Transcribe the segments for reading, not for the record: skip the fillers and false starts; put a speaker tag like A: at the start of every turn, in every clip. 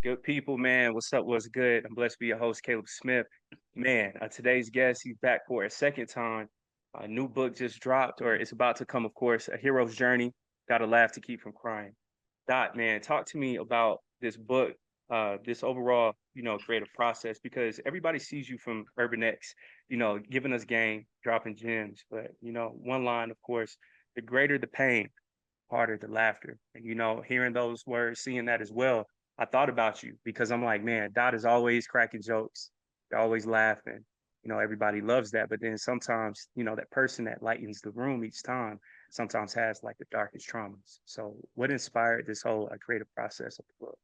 A: Good people, man. What's up? What's good? I'm blessed to be your host, Caleb Smith. Man, today's guest, he's back for a second time. A new book just dropped, or it's about to come, of course, A Hero's Journey. Gotta laugh to keep from crying. Dot, man, talk to me about this book, this overall, creative process, because everybody sees you from Urban X, giving us game, dropping gems. But, one line, of course, the greater the pain, harder the laughter. And hearing those words, seeing that as well, I thought about you because I'm like, man, Dot is always cracking jokes. They're always laughing. Everybody loves that. But then sometimes, that person that lightens the room each time sometimes has like the darkest traumas. So what inspired this whole creative process of the book?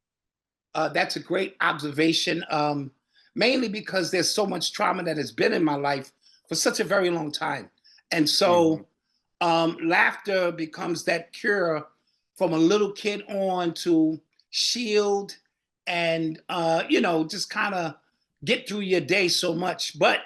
B: That's a great observation. Mainly because there's so much trauma that has been in my life for such a very long time, and
A: Hmm.
B: so laughter becomes that cure from a little kid on to shield and just kind of get through your day so much. But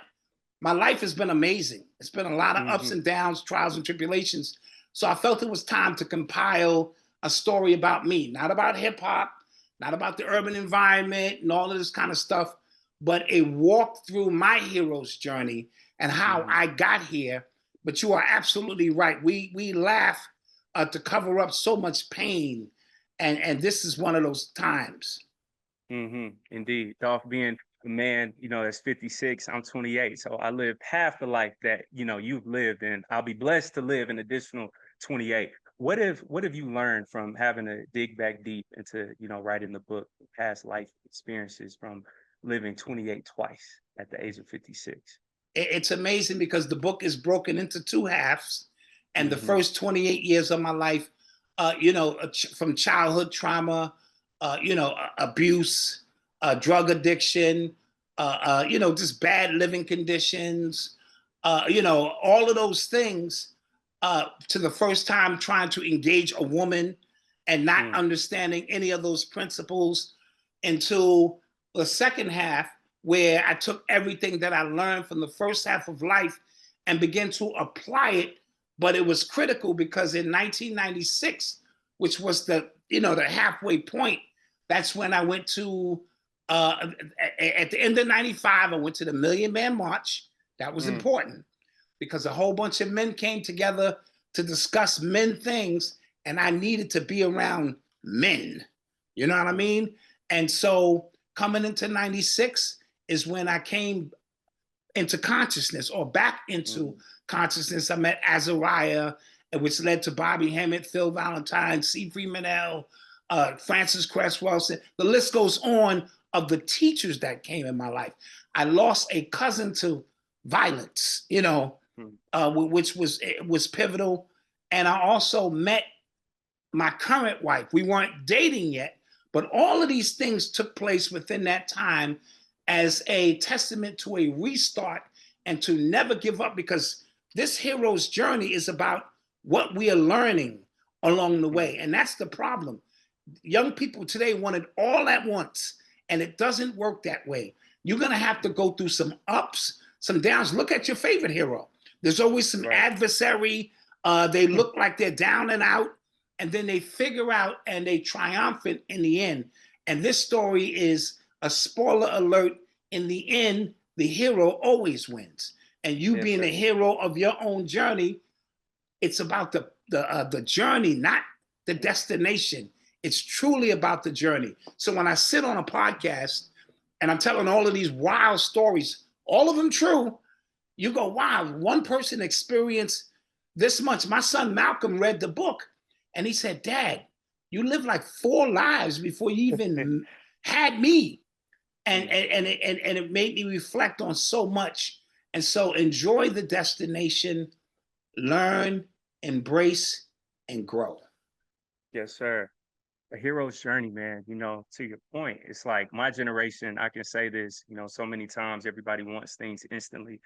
B: my life has been amazing. It's been a lot of ups
A: Hmm.
B: and downs, trials and tribulations. So I felt it was time to compile a story about me, not about hip hop, not about the urban environment and all of this kind of stuff, but a walk through my hero's journey and how
A: Hmm.
B: I got here. But you are absolutely right. We laugh to cover up so much pain, and this is one of those times.
A: Indeed. Dolph being a man, that's 56, I'm 28. So I lived half the life that, you've lived, and I'll be blessed to live an additional 28. What have you learned from having to dig back deep into, writing the book, past life experiences from living 28 twice at the age of 56?
B: It's amazing because the book is broken into two halves, and the
A: Mm-hmm.
B: first 28 years of my life, from childhood trauma, abuse, drug addiction, just bad living conditions, all of those things, to the first time trying to engage a woman and not
A: Mm.
B: understanding any of those principles until the second half, where I took everything that I learned from the first half of life and began to apply it. But it was critical because in 1996, which was the halfway point, that's when I went to at the end of 95, I went to the Million Man March. That was
A: Mm.
B: important because a whole bunch of men came together to discuss men things, and I needed to be around men. You know what I
A: Mm.
B: mean? And so coming into 96 is when I came into consciousness or back into
A: Mm.
B: consciousness. I met Azariah, which led to Bobby Hemmett, Phil Valentine, C. Freeman L., Francis Cresswell. The list goes on of the teachers that came in my life. I lost a cousin to violence,
A: Mm.
B: which was pivotal. And I also met my current wife. We weren't dating yet, but all of these things took place within that time as a testament to a restart and to never give up, because this hero's journey is about what we are learning along the
A: Mm.
B: way. And that's the problem. Young people today want it all at once, and it doesn't work that way. You're going to have to go through some ups, some downs. Look at your favorite hero. There's always some
A: Right.
B: adversary. They look like they're down and out, and then they figure out and they triumphant in the end. And this story is a spoiler alert. In the end, the hero always wins. And you
A: Yes,
B: being the
A: sir.
B: hero of your own journey, it's about the journey, not the
A: Mm.
B: destination. It's truly about the journey. So when I sit on a podcast and I'm telling all of these wild stories, all of them true, you go, wow, one person experienced this much. My son Malcolm read the book and he said, Dad, you lived like 4 lives before you even had me. And,
A: Mm.
B: and it made me reflect on so much. And so enjoy the destination, learn, embrace, and grow.
A: Yes, sir. A hero's journey, man. To your point, it's like my generation, I can say this, so many times everybody wants things instantly.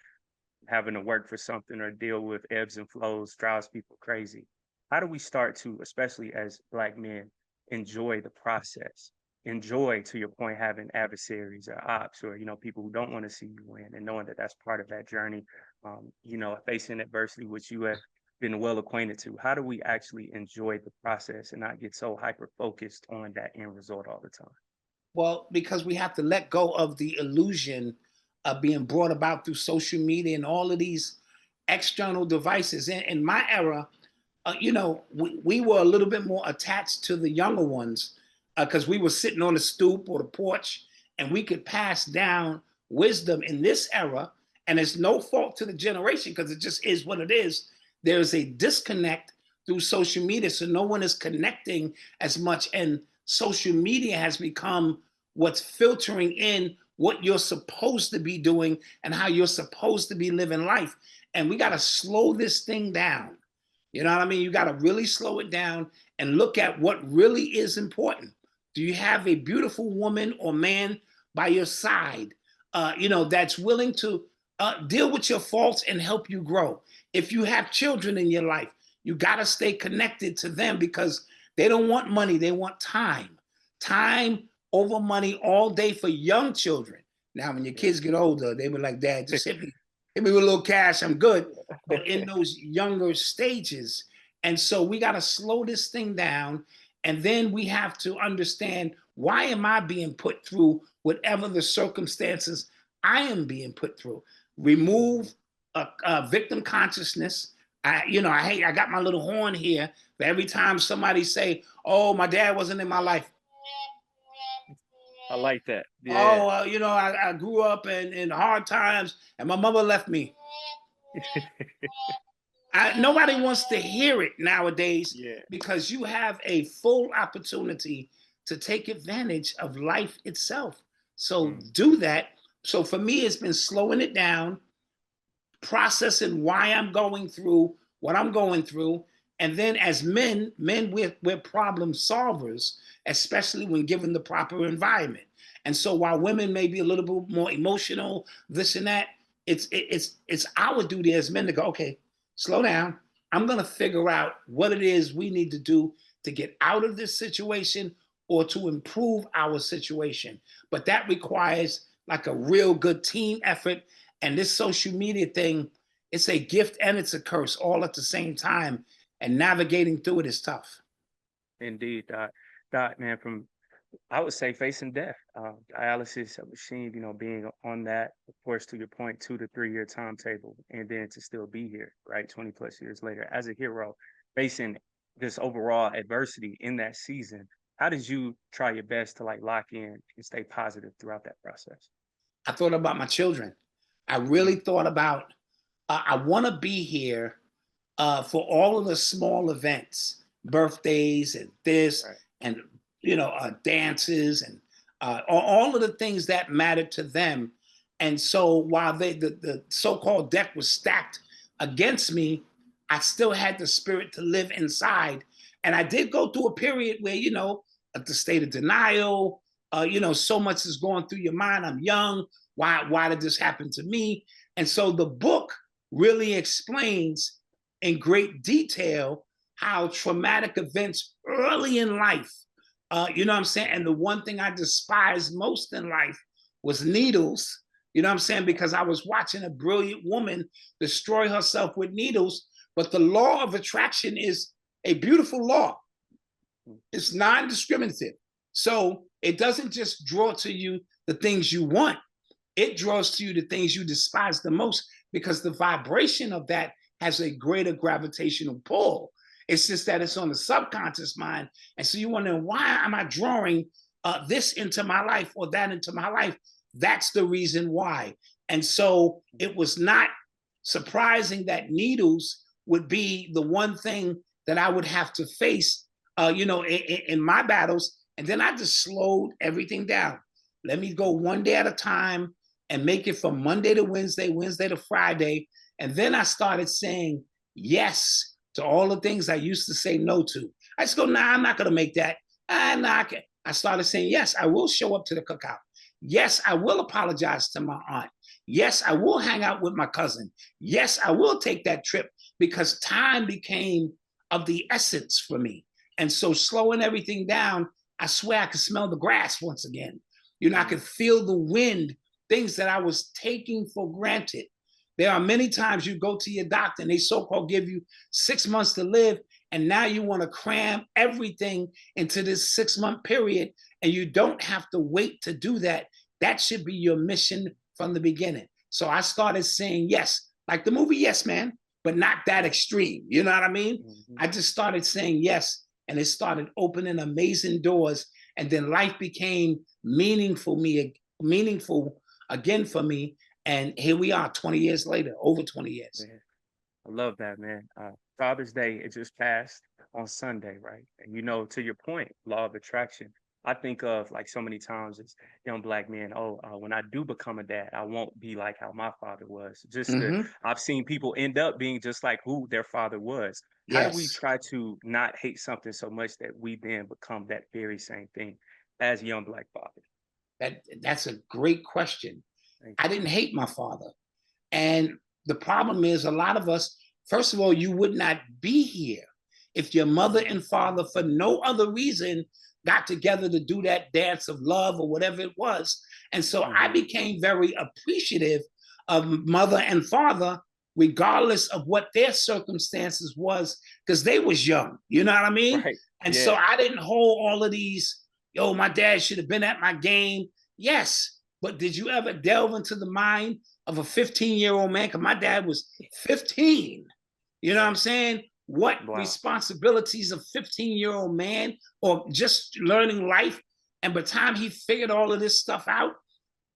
A: Having to work for something or deal with ebbs and flows drives people crazy. How do we start to, especially as Black men, enjoy the process? Enjoy, to your point, having adversaries or ops or, people who don't want to see you win and knowing that that's part of that journey, facing adversity, which you have been well acquainted to. How do we actually enjoy the process and not get so hyper focused on that end result all the time?
B: Well, because we have to let go of the illusion of being brought about through social media and all of these external devices. In my era, we were a little bit more attached to the younger ones because we were sitting on the stoop or the porch and we could pass down wisdom in this era. And it's no fault to the generation because it just is what it is. There's a disconnect through social media. So no one is connecting as much. And social media has become what's filtering in what you're supposed to be doing and how you're supposed to be living life. And we got to slow this thing down. You know what I mean? You got to really slow it down and look at what really is important. Do you have a beautiful woman or man by your side, that's willing to deal with your faults and help you grow? If you have children in your life, you got to stay connected to them because they don't want money. They want time. Time over money all day for young children. Now, when your kids get older, they were like, Dad, just hit me with a little cash, I'm good. But in those younger stages, and so we got to slow this thing down, and then we have to understand, why am I being put through whatever the circumstances I am being put through? Remove victim consciousness. I got my little horn here. But every time somebody say, "Oh, my dad wasn't in my life,"
A: I like that. Yeah.
B: oh, I grew up in hard times and my mother left me. Nobody wants to hear it nowadays
A: Yeah.
B: because you have a full opportunity to take advantage of life itself. So do that. So for me, it's been slowing it down, processing why I'm going through what I'm going through. And then as men, we're problem solvers, especially when given the proper environment. And so while women may be a little bit more emotional, this and that, it's our duty as men to go, okay, slow down. I'm going to figure out what it is we need to do to get out of this situation or to improve our situation. But that requires like a real good team effort. And this social media thing, it's a gift and it's a curse all at the same time. And navigating through it is tough.
A: Indeed, Doc. Doc, man, from I would say facing death, dialysis, a machine, being on that, of course, to your point, 2 to 3 year timetable, and then to still be here, right, 20 plus years later, as a hero, facing this overall adversity in that season. How did you try your best to like lock in and stay positive throughout that process?
B: I thought about my children. I really thought about, I want to be here for all of the small events, birthdays and this,
A: Right.
B: and dances and all of the things that mattered to them. And so while the so-called deck was stacked against me, I still had the spirit to live inside. And I did go through a period where, at the state of denial, so much is going through your mind. I'm young. Why did this happen to me? And so the book really explains in great detail how traumatic events early in life, you know what I'm saying? And the one thing I despised most in life was needles, you know what I'm saying? Because I was watching a brilliant woman destroy herself with needles. But the law of attraction is a beautiful law. It's non-discriminative. So it doesn't just draw to you the things you want. It draws to you the things you despise the most because the vibration of that has a greater gravitational pull. It's just that it's on the subconscious mind. And so you wonder, why am I drawing this into my life or that into my life? That's the reason why. And so it was not surprising that would be the one thing that I would have to face, in my battles. And then I just slowed everything down. Let me go one day at a time and make it from Monday to Wednesday, Wednesday to Friday. And then I started saying yes to all the things I used to say no to. I just go, nah, I'm not going to make that. I started saying, yes, I will show up to the cookout. Yes, I will apologize to my aunt. Yes, I will hang out with my cousin. Yes, I will take that trip because time became of the essence for me. And so slowing everything down, I swear I could smell the grass once again. I could feel the wind, things that I was taking for granted. There are many times you go to your doctor and they so-called give you 6 months to live, And now you want to cram everything into this 6-month period, and you don't have to wait to do that. That should be your mission from the beginning. So I started saying yes, like the movie Yes Man, but not that extreme. You know what I mean?
A: Mhm.
B: I just started saying yes, and it started opening amazing doors. And then life became meaningful again for me. And here we are 20 years later, over 20 years.
A: Man, I love that, man. Father's Day, it just passed on Sunday, right? And to your point, law of attraction. I think of like so many times as young black men, oh, when I do become a dad, I won't be like how my father was.
B: Mm-hmm.
A: I've seen people end up being just like who their father was. How do we
B: Yes,
A: try to not hate something so much that we then become that very same thing as young black fathers?
B: that's a great question.
A: Thank
B: I didn't hate my father. And the problem is, a lot of us, first of all, you would not be here if your mother and father, for no other reason, got together to do that dance of love or whatever it was. And so
A: you.
B: I became very appreciative of mother and father, regardless of what their circumstances was, because they was young. You know what I mean?
A: Right.
B: And so
A: Yeah.
B: I didn't hold all of these, yo, my dad should have been at my game. Yes. But did you ever delve into the mind of a 15-year-old man? Because my dad was 15. You know what I'm
A: Right.
B: saying? What
A: Wow.
B: responsibilities of 15-year-old man or just learning life. And by the time he figured all of this stuff out,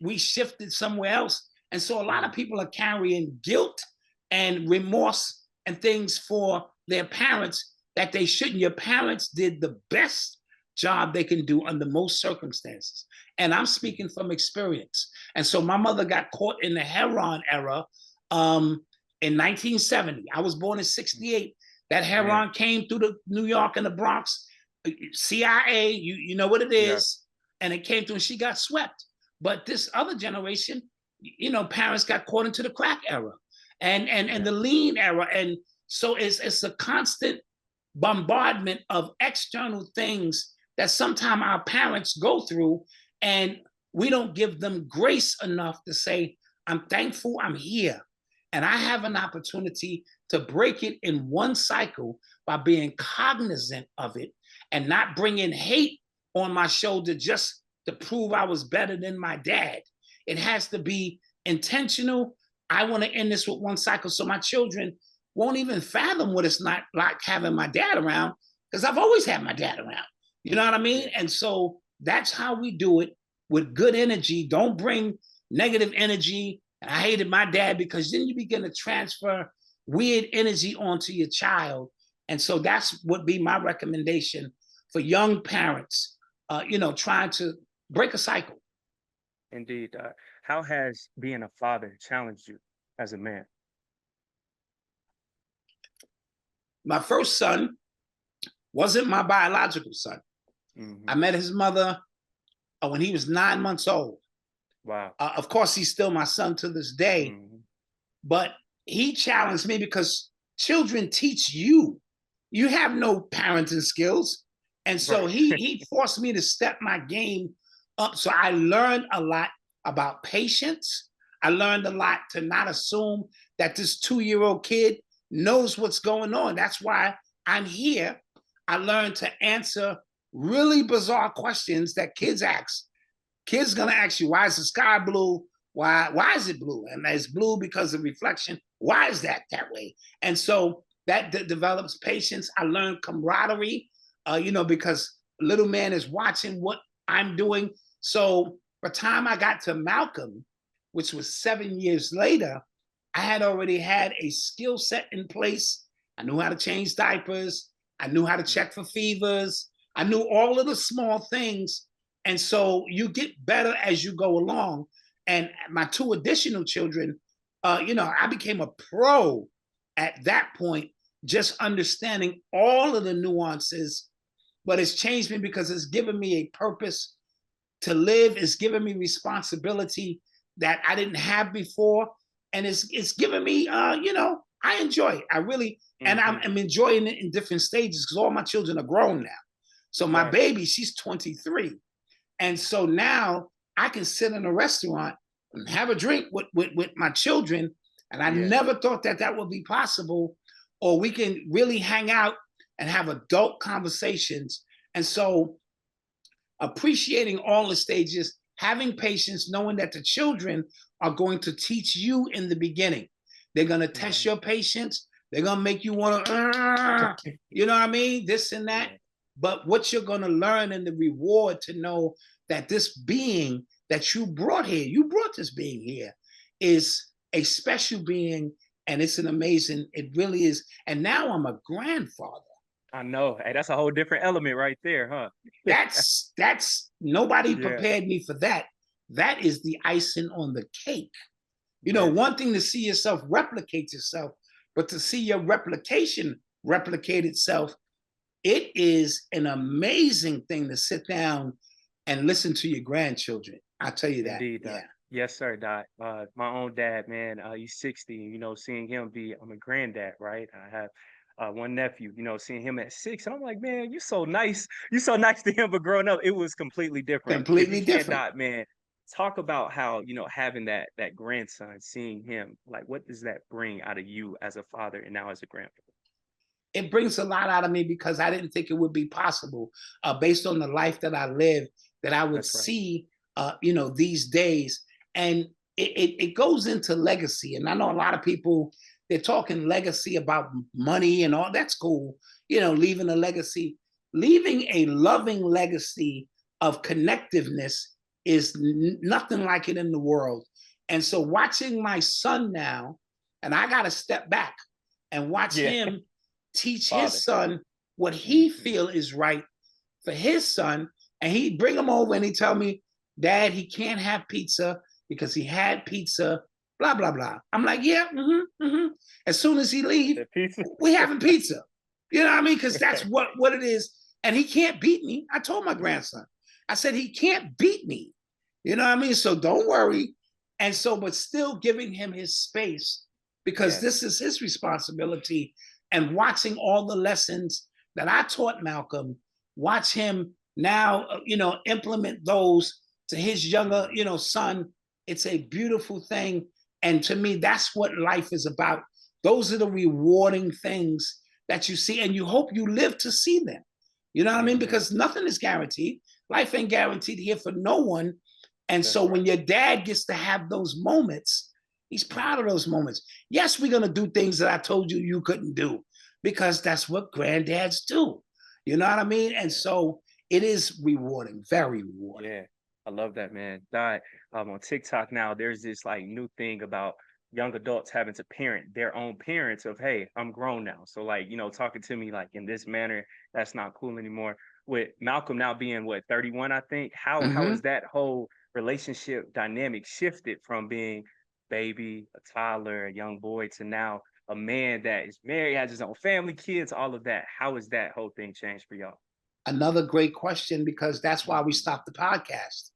B: we shifted somewhere else. And so a lot of
A: Mhm.
B: people are carrying guilt and remorse and things for their parents that they shouldn't. Your parents did the best job they can do under most circumstances. And I'm speaking from experience. And so my mother got caught in the heroin era in 1970. I was born in
A: Mhm.
B: 68. That
A: Yeah.
B: heroin came through the New York and the Bronx. CIA, you know what it
A: Yeah.
B: is. And it came through and she got swept. But this other generation, parents got caught into the crack era and
A: Yeah.
B: the lean era. And so it's a constant bombardment of external things that sometimes our parents go through, and we don't give them grace enough to say, I'm thankful I'm here. And I have an opportunity to break it in one cycle by being cognizant of it and not bringing hate on my shoulder just to prove I was better than my dad. It has to be intentional. I want to end this with one cycle so my children won't even fathom what it's not like having my dad around, because I've always had my dad around. You know what I mean?
A: Yeah.
B: And so that's how we do it, with good energy. Don't bring negative energy. I hated my dad, because then you begin to transfer weird energy onto your child. And so that's what be my recommendation for young parents, trying to break a cycle.
A: Indeed. How has being a father challenged you as a man?
B: My first son wasn't my biological son. I
A: Hmm.
B: met his mother when he was 9 months old.
A: Wow.
B: Of course, he's still my son to this day,
A: Hmm.
B: but he challenged me because children teach you. You have no parenting skills. And so
A: Right.
B: he forced me to step my game up. So I learned a lot about patience. I learned a lot to not assume that this 2-year-old kid knows what's going on. That's why I'm here. I learned to answer really bizarre questions that kids ask. Kids gonna ask you, why is the sky blue? Why is it blue? And it's blue because of reflection. Why is that way? And so that develops patience. I learned camaraderie, because little man is watching what I'm doing. So by the time I got to Malcolm, which was 7 years later, I had already had a skill set in place. I knew how to change diapers. I knew how to check for fevers. I knew all of the small things. And so you get better as you go along. And my two additional children, I became a pro at that point, just understanding all of the nuances. But it's changed me because it's given me a purpose to live. It's given me responsibility that I didn't have before, and it's given me, I enjoy it. I really, and
A: Hmm.
B: I'm enjoying it in different stages because all my children are grown now. So my
A: Right.
B: baby, she's 23, and so now I can sit in a restaurant and have a drink with my children, and I
A: Yeah.
B: never thought that would be possible. Or we can really hang out and have adult conversations. And so appreciating all the stages, having patience, knowing that the children are going to teach you in the beginning. They're going to test your patience. They're going to make you want to, you know what I mean? This and that.
A: Yeah.
B: But what you're going to learn in the reward to know that this being that you brought here, you brought this being here, is a special being. And it's an amazing, it really is. And now I'm a grandfather.
A: I know. Hey, that's a whole different element right there, huh?
B: That's nobody
A: Yeah.
B: prepared me for that. That is the icing on the cake. You know,
A: Yes.
B: one thing to see yourself replicate yourself, but to see your replication replicate itself, it is an amazing thing to sit down and listen to your grandchildren. I'll tell you that.
A: Indeed, Doc.
B: Yeah.
A: Yes, sir, Doc. My own dad, man, he's 60. Seeing him I'm a granddad, right? I have one nephew, seeing him at 6. And I'm like, man, you so nice. You so nice to him, but growing up, it was completely different. If you
B: Completely
A: can't,
B: different.
A: Doc, man, talk about how, having that grandson, seeing him, like what does that bring out of you as a father and now as a grandfather?
B: It brings a lot out of me because I didn't think it would be possible based on the life that I lived, that I would
A: That's right.
B: see, these days. And it goes into legacy. And I know a lot of people, they're talking legacy about money and all. That's cool, leaving a legacy. Leaving a loving legacy of connectiveness is nothing like it in the world. And so watching my son now, and I got to step back and watch
A: Yeah.
B: him teach
A: Father.
B: his son what he
A: Mhm.
B: feel is right for his son, and he bring him over and he tell me, Dad, he can't have pizza because he had pizza, blah blah blah. I'm like, yeah, As soon as he leave,
A: The pizza.
B: we having pizza. You know what I mean? Because that's what it is, and he can't beat me. I told my grandson, I said he can't beat me. You know what I mean? So don't worry. And so, but still giving him his space because
A: Yes.
B: this is his responsibility. And watching all the lessons that I taught Malcolm, watch him now, implement those to his younger, son. It's a beautiful thing. And to me, that's what life is about. Those are the rewarding things that you see, and you hope you live to see them. You know what I mean?
A: Mhm.
B: Because nothing is guaranteed. Life ain't guaranteed here for no one. And so
A: That's
B: when
A: right.
B: your dad gets to have those moments, he's proud of those moments. Yes, we're going to do things that I told you couldn't do because that's what granddads do. You know what I mean? And
A: Yeah.
B: so it is rewarding, very rewarding.
A: Yeah, I love that, man. That on TikTok now, there's this like new thing about young adults having to parent their own parents of, hey, I'm grown now. So like, talking to me like in this manner, that's not cool anymore. With Malcolm now being what, 31, I think. How
B: Mm-hmm.
A: has that whole relationship dynamic shifted from being baby, a toddler, a young boy to now a man that is married, has his own family, kids, all of that? How has that whole thing changed for y'all?
B: Another great question because that's why we
A: Mhm.
B: stopped the podcast.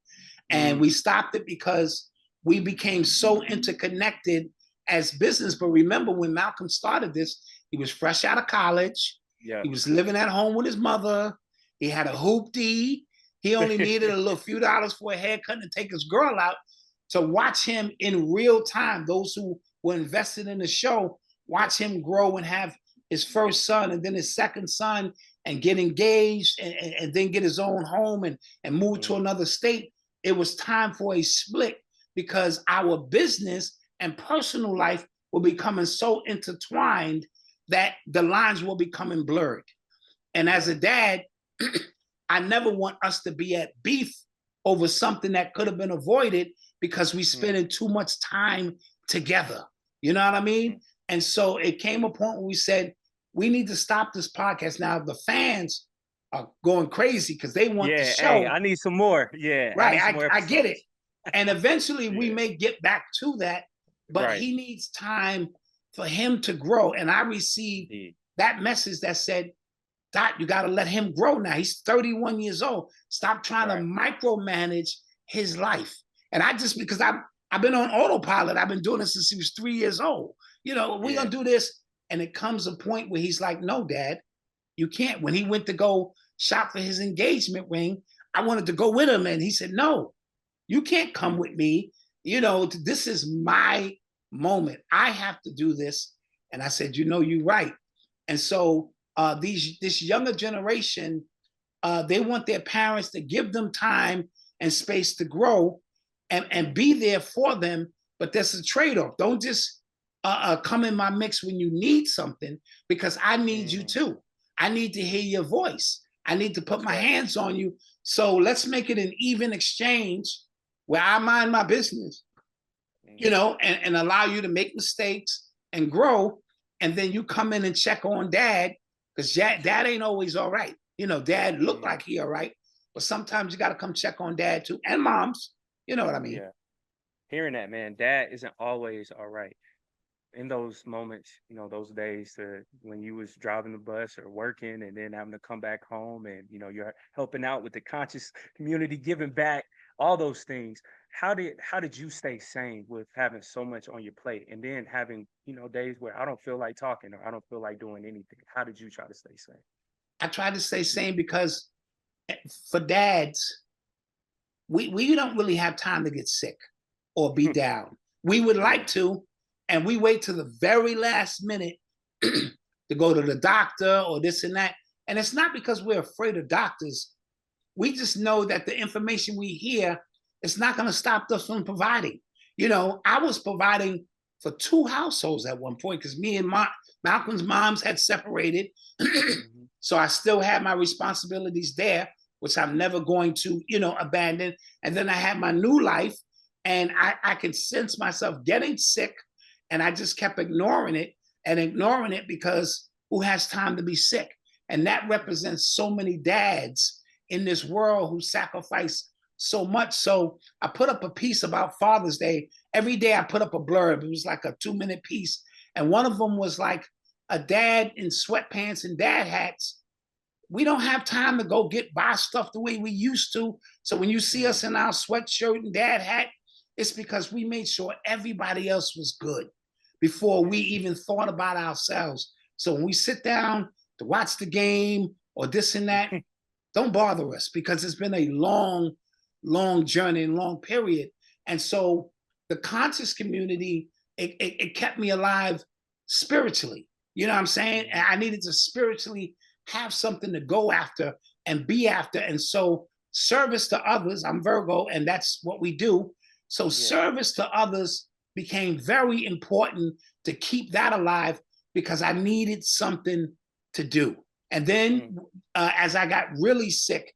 B: And
A: Mm,
B: we stopped it because we became so interconnected as business. But remember, when Malcolm started this, he was fresh out of college.
A: yeah.
B: He was living at home with his mother. He had a hoopty. He only needed a little few dollars for a haircut and take his girl out. To watch him in real time, those who were invested in the show,
A: Yeah.
B: watch him grow and have his first son and then his second son and get engaged and then get his own home and move to
A: Mm,
B: another state. It was time for a split because our business and personal life were becoming so intertwined that the lines were becoming blurred. And as a
A: yeah.
B: dad, I never want us to be at beef over something that could have been avoided because we
A: Mm,
B: spending too much time together. You know what I
A: mm.
B: mean? And so it came a point where we said, we need to stop this podcast. Now the fans are going crazy because they want the
A: Yeah, hey,
B: show.
A: I need some more. Yeah, I
B: Right.
A: need some more
B: I get it.
A: episodes.
B: And eventually we
A: Yeah,
B: may get back to that, but
A: right.
B: he needs time for him to grow. And I received
A: Indeed.
B: that message that said, Dot, you got to let him grow now. He's 31 years old. Stop trying to
A: Right.
B: micromanage his life. And I just, because I've been on autopilot, I've been doing this since he was 3 years old. We're
A: Yeah.
B: going to do this. And it comes a point where he's like, no, Dad, you can't. When he went to go shop for his engagement ring, I wanted to go with him. And he said, no, you can't come
A: Mm,
B: with me. This is my moment. I have to do this. And I said, you're right. And so This younger generation, they want their parents to give them time and space to grow and be there for them. But there's a trade-off. Don't just come in my mix when you need something, because I need you too. I need to hear your voice. I need to put my hands on you. So let's make it an even exchange where I mind my business, you know, and allow you to make mistakes and grow. And then you come in and check on dad, because dad ain't always all right. You know, dad look like he all right, but sometimes you got to come check on dad too, and moms. You know what I mean?
A: Yeah. Hearing that, man, dad isn't always all right. In those moments, you know, those days when you was driving the bus or working and then having to come back home and, you know, you're helping out with the conscious community, giving back, all those things. How did you stay sane with having so much on your plate and then having, you know, days where I don't feel like talking or I don't feel like doing anything? How did you try to stay sane?
B: I try to stay sane because for dads, we don't really have time to get sick or be down. We would like to, and we wait to the very last minute to go to the doctor or this and that. And it's not because we're afraid of doctors. We just know that the information we hear is not going to stop us from providing. You know, I was providing for 2 households at one point because me and Malcolm's moms had separated. So I still had my responsibilities there, which I'm never going to, you know, abandon. And then I had my new life, and I could sense myself getting sick, and I just kept ignoring it because who has time to be sick? And that represents so many dads in this world who sacrifice so much. So I put up a piece about Father's Day. Every day I put up a blurb. It was like a 2-minute piece. And one of them was like a dad in sweatpants and dad hats. We don't have time to go buy stuff the way we used to. So when you see us in our sweatshirt and dad hat, it's because we made sure everybody else was good before we even thought about ourselves. So when we sit down to watch the game or this and that, don't bother us, because it's been a long journey and long period. And so the conscious community, it kept me alive spiritually. You know what I'm saying? And I needed to spiritually have something to go after and be after. And so service to others, I'm Virgo, and that's what we do. So service to others became very important to keep that alive, because I needed something to do. And then as I got really sick,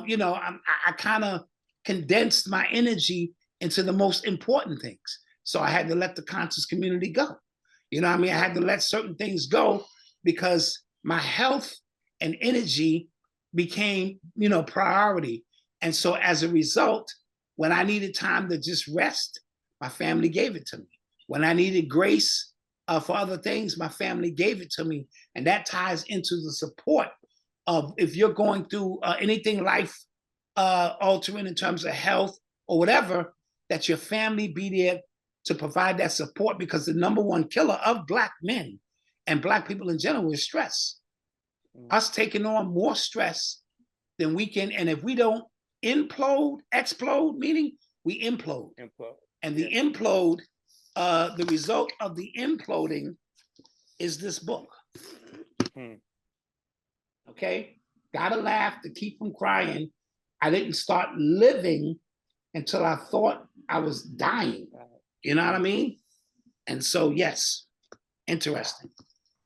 B: you know, I kind of condensed my energy into the most important things. So I had to let the conscious community go. You know what I mean? I had to let certain things go because my health and energy became, you know, priority. And so as a result, when I needed time to just rest, my family gave it to me. When I needed grace for other things, my family gave it to me. And that ties into the support of, if you're going through anything life altering in terms of health or whatever, that your family be there to provide that support, because the number one killer of Black men and Black people in general is stress. Us taking on more stress than we can. And if we don't explode, meaning we implode. And the implode, the result of the imploding is this book. Okay? Gotta laugh to keep from crying. I didn't start living until I thought I was dying. You know what I mean? And so, yes, interesting.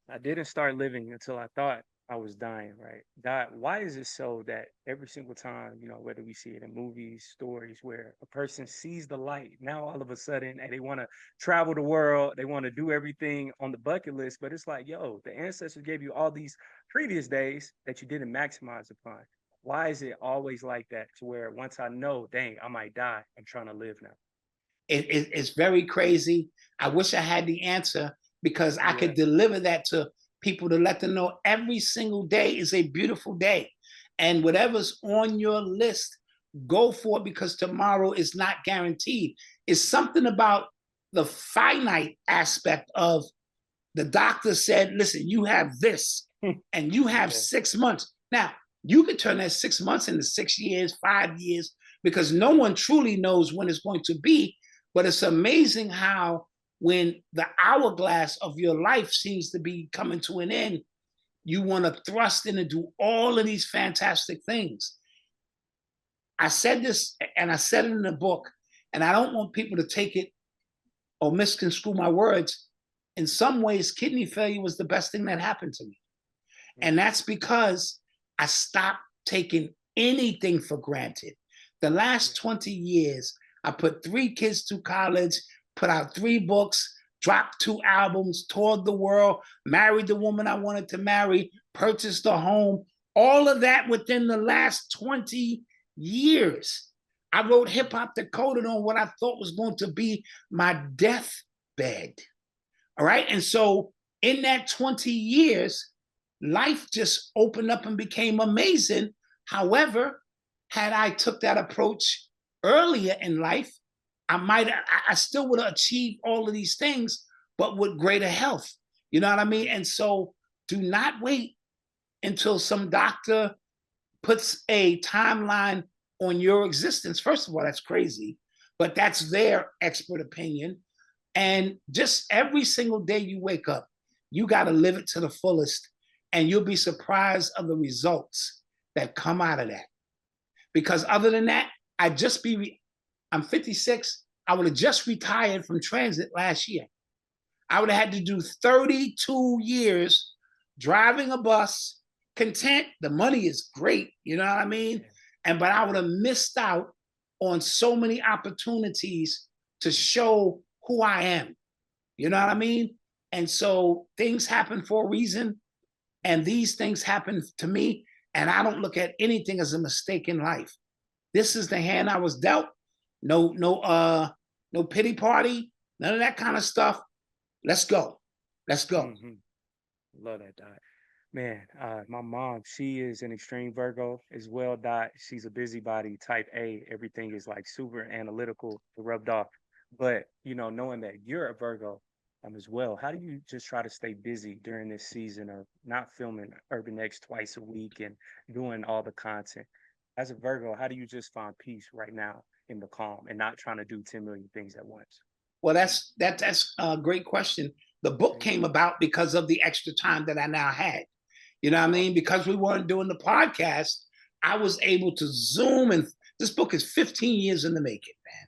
A: I didn't start living until I thought I was dying, right? God, why is it so that every single time, you know, whether we see it in movies, stories, where a person sees the light, now all of a sudden, and they want to travel the world, they want to do everything on the bucket list, but it's like, yo, the ancestors gave you all these previous days that you didn't maximize upon. Why is it always like that, to where once I know, dang, I might die, I'm trying to live now?
B: It's very crazy. I wish I had the answer, because I could deliver that to people to let them know every single day is a beautiful day. And whatever's on your list, go for it, because tomorrow is not guaranteed. It's something about the finite aspect of, the doctor said, listen, you have this and you have 6 months. Now, you could turn that 6 months into 6 years, 5 years, because no one truly knows when it's going to be. But it's amazing how, when the hourglass of your life seems to be coming to an end, you want to thrust in and do all of these fantastic things. I said this and I said it in the book, and I don't want people to take it or misconstrue my words. In some ways, kidney failure was the best thing that happened to me. And that's because I stopped taking anything for granted. The last 20 years, I put 3 kids through college, put out 3 books, dropped 2 albums, toured the world, married the woman I wanted to marry, purchased a home, all of that within the last 20 years. I wrote Hip Hop Decoded on what I thought was going to be my deathbed. All right. And so in that 20 years, life just opened up and became amazing. However, had I took that approach earlier in life, I still would have achieved all of these things, but with greater health. You know what I mean? And so do not wait until some doctor puts a timeline on your existence. First of all, that's crazy, but that's their expert opinion. And just every single day you wake up, you got to live it to the fullest, and you'll be surprised of the results that come out of that. Because other than that, I'm 56. I would have just retired from transit last year. I would have had to do 32 years driving a bus, content. The money is great, you know what I mean? But I would have missed out on so many opportunities to show who I am. You know what I mean? And so things happen for a reason. And these things happen to me. And I don't look at anything as a mistake in life. This is the hand I was dealt. No pity party, none of that kind of stuff. Let's go. Let's go.
A: Love that, Doc. Man, my mom, she is an extreme Virgo as well, Doc. She's a busybody, type A. Everything is like super analytical, rubbed off. But, knowing that you're a Virgo as well, how do you just try to stay busy during this season of not filming Urban X twice a week and doing all the content? As a Virgo, how do you just find peace right now in the calm and not trying to do 10 million things at once?
B: Well, that's a great question. The book came about because of the extra time that I now had. You know what I mean? Because we weren't doing the podcast, I was able to Zoom, and this book is 15 years in the making, man.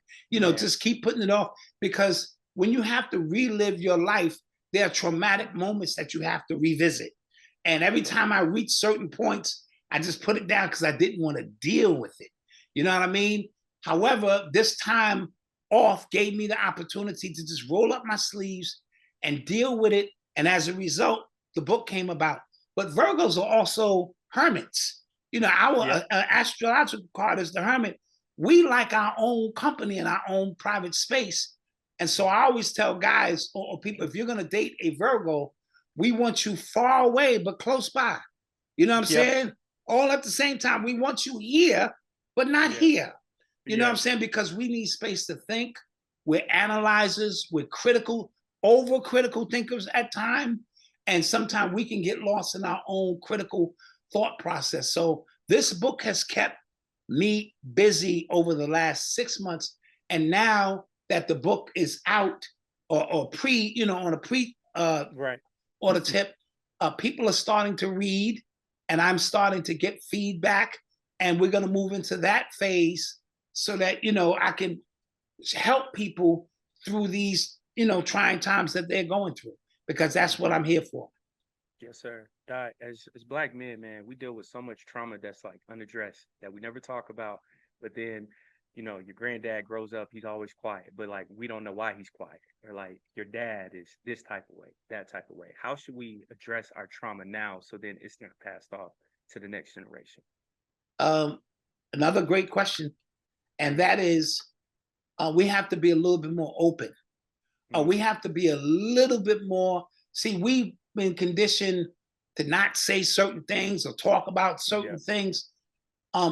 B: Just keep putting it off, because when you have to relive your life, there are traumatic moments that you have to revisit. And every time I reach certain points, I just put it down because I didn't want to deal with it. You know what I mean? However, this time off gave me the opportunity to just roll up my sleeves and deal with it. And as a result, the book came about. But Virgos are also hermits. Our astrological card is the hermit. We like our own company and our own private space. And so I always tell guys or people, if you're going to date a Virgo, we want you far away, but close by. You know what I'm saying? All at the same time. We want you here, but not here. You know what I'm saying? Because we need space to think. We're analyzers. We're critical, overcritical thinkers at times. And sometimes we can get lost in our own critical thought process. So this book has kept me busy over the last 6 months. And now that the book is out or pre, on a pre order tip, people are starting to read, and I'm starting to get feedback. And we're going to move into that phase so that, I can help people through these, trying times that they're going through, because that's what I'm here for.
A: Yes, sir. Doc, as Black men, man, we deal with so much trauma that's like unaddressed that we never talk about. But then, your granddad grows up, he's always quiet, but like we don't know why he's quiet. Or like your dad is this type of way, that type of way. How should we address our trauma now so then it's not passed off to the next generation?
B: Another great question. And that is, we have to be a little bit more open. We have to be a little bit more. See, we've been conditioned to not say certain things or talk about certain things.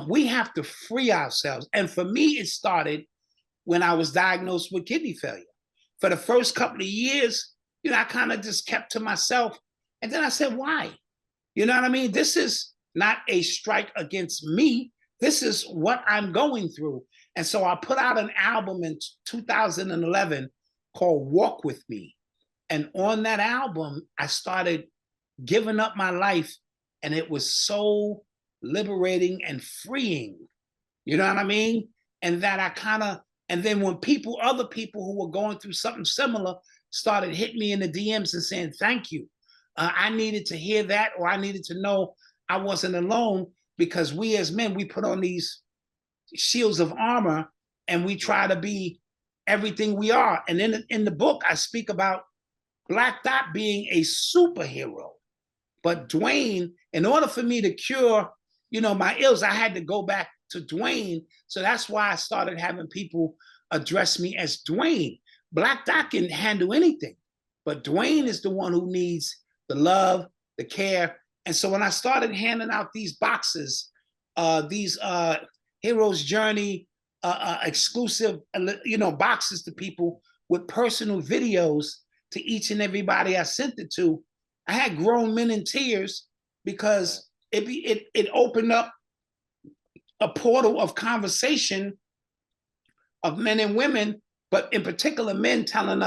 B: We have to free ourselves. And for me, it started when I was diagnosed with kidney failure. For the first couple of years, I kind of just kept to myself. And then I said, why? You know what I mean? This is not a strike against me. This is what I'm going through. And so I put out an album in 2011 called Walk With Me. And on that album, I started giving up my life, and it was so liberating and freeing. You know what I mean? And that I kind of, and then when people, other people who were going through something similar, started hitting me in the DMs and saying, thank you. I needed to hear that, or I needed to know I wasn't alone, because we as men, we put on these shields of armor and we try to be everything we are. And in the book, I speak about Black Dot being a superhero. But Dwayne, in order for me to cure, my ills, I had to go back to Dwayne. So that's why I started having people address me as Dwayne. Black Dot can handle anything, but Dwayne is the one who needs the love, the care. And so when I started handing out these boxes, these Hero's Journey exclusive, boxes to people with personal videos to each and everybody I sent it to, I had grown men in tears, because it opened up a portal of conversation of men and women, but in particular men telling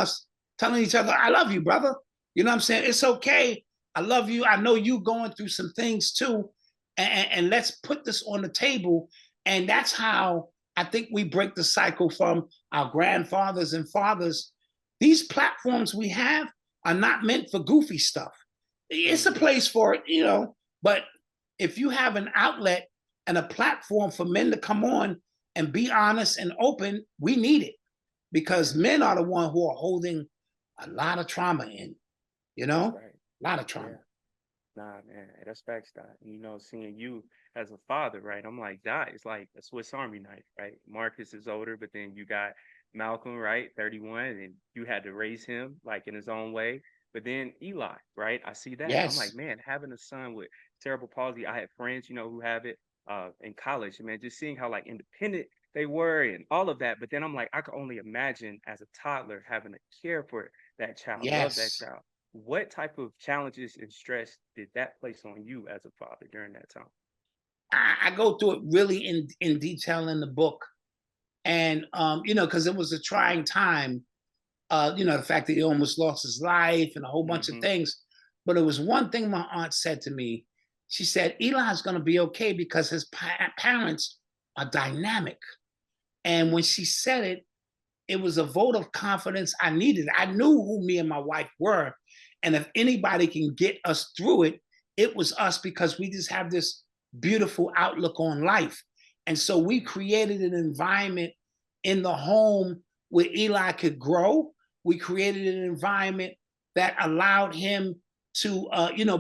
B: each other, I love you, brother. You know what I'm saying? It's okay. I love you. I know you going through some things too. And let's put this on the table. And that's how I think we break the cycle from our grandfathers and fathers. These platforms we have are not meant for goofy stuff. It's a place for it, but if you have an outlet and a platform for men to come on and be honest and open, we need it, because men are the one who are holding a lot of trauma in,
A: Right.
B: a lot of trauma.
A: Yeah. Nah, man, that's facts, Dot. Seeing you as a father, right? I'm like, Dot, it's like a Swiss Army knife, right? Marcus is older, but then you got Malcolm, right? 31, and you had to raise him like in his own way. But then Eli, right? I see that. I'm like,
B: Yes,
A: man, having a son with cerebral palsy, I had friends, who have it in college, and man, just seeing how like independent they were and all of that. But then I'm like, I could only imagine as a toddler having to care for that child, love that
B: yes.
A: child. What type of challenges and stress did that place on you as a father during that time?
B: I go through it really in detail in the book. And because it was a trying time, the fact that he almost lost his life and a whole bunch of
A: Mhm.
B: things. But it was one thing my aunt said to me. She said, Eli's going to be okay because his parents are dynamic. And when she said it, it was a vote of confidence I needed. I knew who me and my wife were. And if anybody can get us through it, it was us, because we just have this beautiful outlook on life. And so we created an environment in the home where Eli could grow. We created an environment that allowed him to,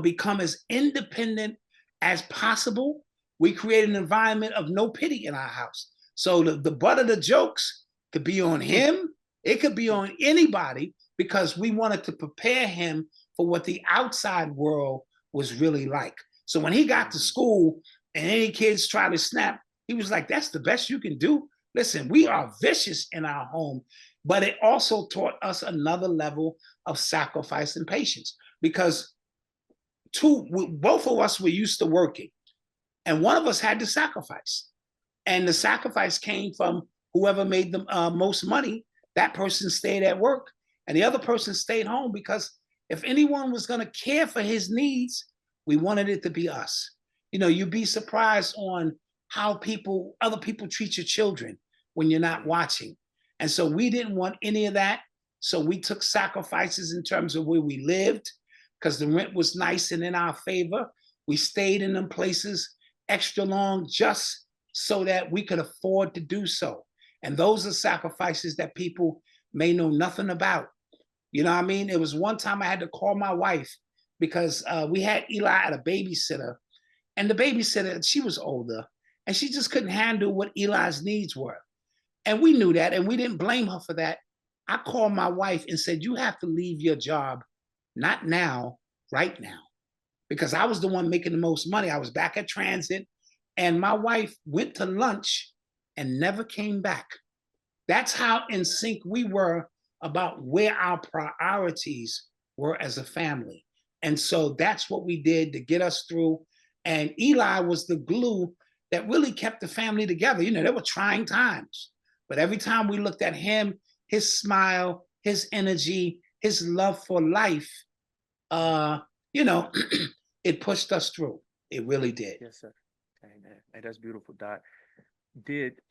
B: become as independent as possible. We created an environment of no pity in our house. So the butt of the jokes could be on him. It could be on anybody, because we wanted to prepare him for what the outside world was really like. So when he got to
A: Mhm.
B: school and any kids try to snap, he was like, that's the best you can do. Listen, we
A: Right.
B: are vicious in our home, but it also taught us another level of sacrifice and patience, because both of us were used to working, and one of us had to sacrifice. And the sacrifice came from whoever made the most money. That person stayed at work, and the other person stayed home, because if anyone was going to care for his needs, we wanted it to be us. You'd be surprised on how other people treat your children when you're not
A: Mhm.
B: watching. And so we didn't want any of that. So we took sacrifices in terms of where we lived, because the rent was nice and in our favor. We stayed in them places extra long, just so that we could afford to do so. And those are sacrifices that people may know nothing about. You know what I mean? It was one time I had to call my wife, because we had Eli at a babysitter, and the babysitter, she was older, and she just couldn't handle what Eli's needs were. And we knew that, and we didn't blame her for that. I called my wife and said, you have to leave your job, not now, right now, because I was the one making the most money. I was back at transit, and my wife went to lunch and never came back. That's how in sync we were about where our priorities were as a family. And so that's what we did to get us through. And Eli was the glue that really kept the family together. There were trying times, but every time we looked at him, his smile, his energy, his love for life, uh, you know, it pushed us through. It really did.
A: Yes, sir. Hey, man. Hey, that's beautiful, Doc.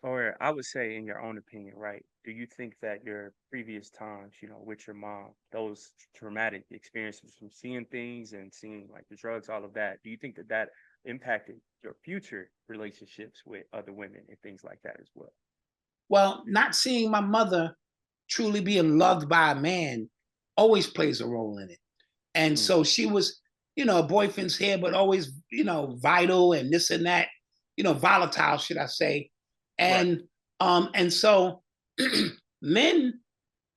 A: Or I would say, in your own opinion, right? Do you think that your previous times, with your mom, those traumatic experiences from seeing things and seeing like the drugs, all of that, do you think that that impacted your future relationships with other women and things like that as well?
B: Well, not seeing my mother truly being loved by a man always plays a role in it. And
A: Mm,
B: so she was, a boyfriend's here, but always, vital and this and that, volatile, should I say.
A: right.
B: And so men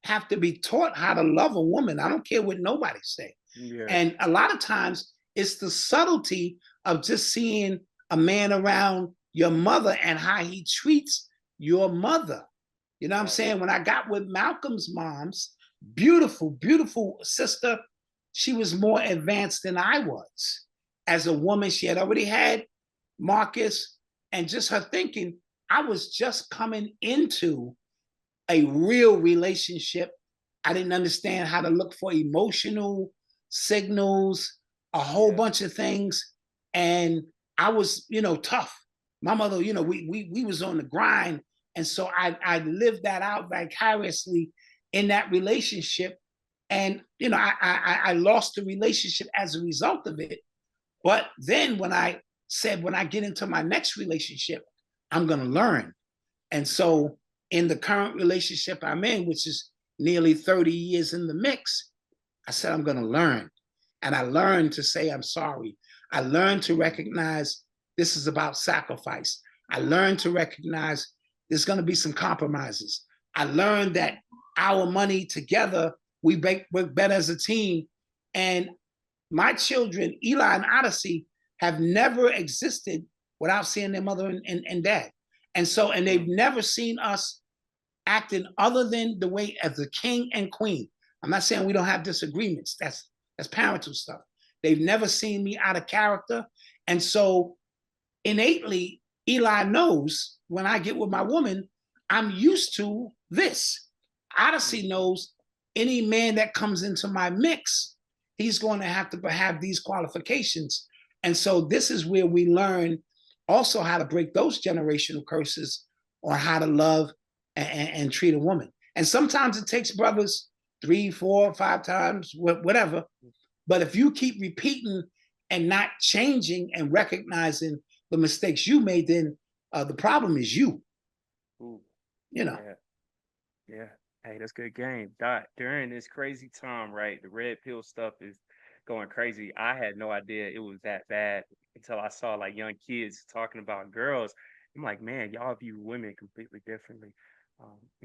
B: have to be taught how to love a woman. I don't care what nobody say.
A: Yeah.
B: And a lot of times it's the subtlety of just seeing a man around your mother and how he treats your mother. You know what I'm
A: Right.
B: saying? When I got with Malcolm's mom's beautiful, beautiful sister, she was more advanced than I was. As a woman, she had already had Marcus, and just her thinking, I was just coming into a real relationship. I didn't understand how to look for emotional signals, a whole
A: Yeah.
B: bunch of things. And I was, tough. My mother, we was on the grind. And so I lived that out vicariously in that relationship. And I lost the relationship as a result of it. But then when I said, when I get into my next relationship, I'm gonna learn. And so in the current relationship I'm in, which is nearly 30 years in the mix, I said, I'm going to learn. And I learned to say, I'm sorry. I learned to
A: Mm,
B: recognize this is about sacrifice. I learned to recognize there's going to be some compromises. I learned that our money together, we work better as a team. And my children, Eli and Odyssey, have never existed without seeing their mother and dad. And so, and they've
A: mm,
B: never seen us acting other than the way as the king and queen. I'm not saying we don't have disagreements. That's parental stuff. They've never seen me out of character. And so innately, Eli knows when I get with my woman, I'm used to this. Odyssey
A: mhm.
B: knows any man that comes into my mix, he's going to have these qualifications. And so this is where we learn also how to break those generational curses on how to love and treat a woman. And sometimes it takes brothers 3, 4, 5 times, whatever. But if you keep repeating and not changing and recognizing the mistakes you made, then the problem is you.
A: Ooh,
B: You know,
A: yeah. Yeah. Hey, that's good game. Dot, during this crazy time, right? The red pill stuff is going crazy. I had no idea it was that bad until I saw like young kids talking about girls. I'm like, man, y'all view women completely differently.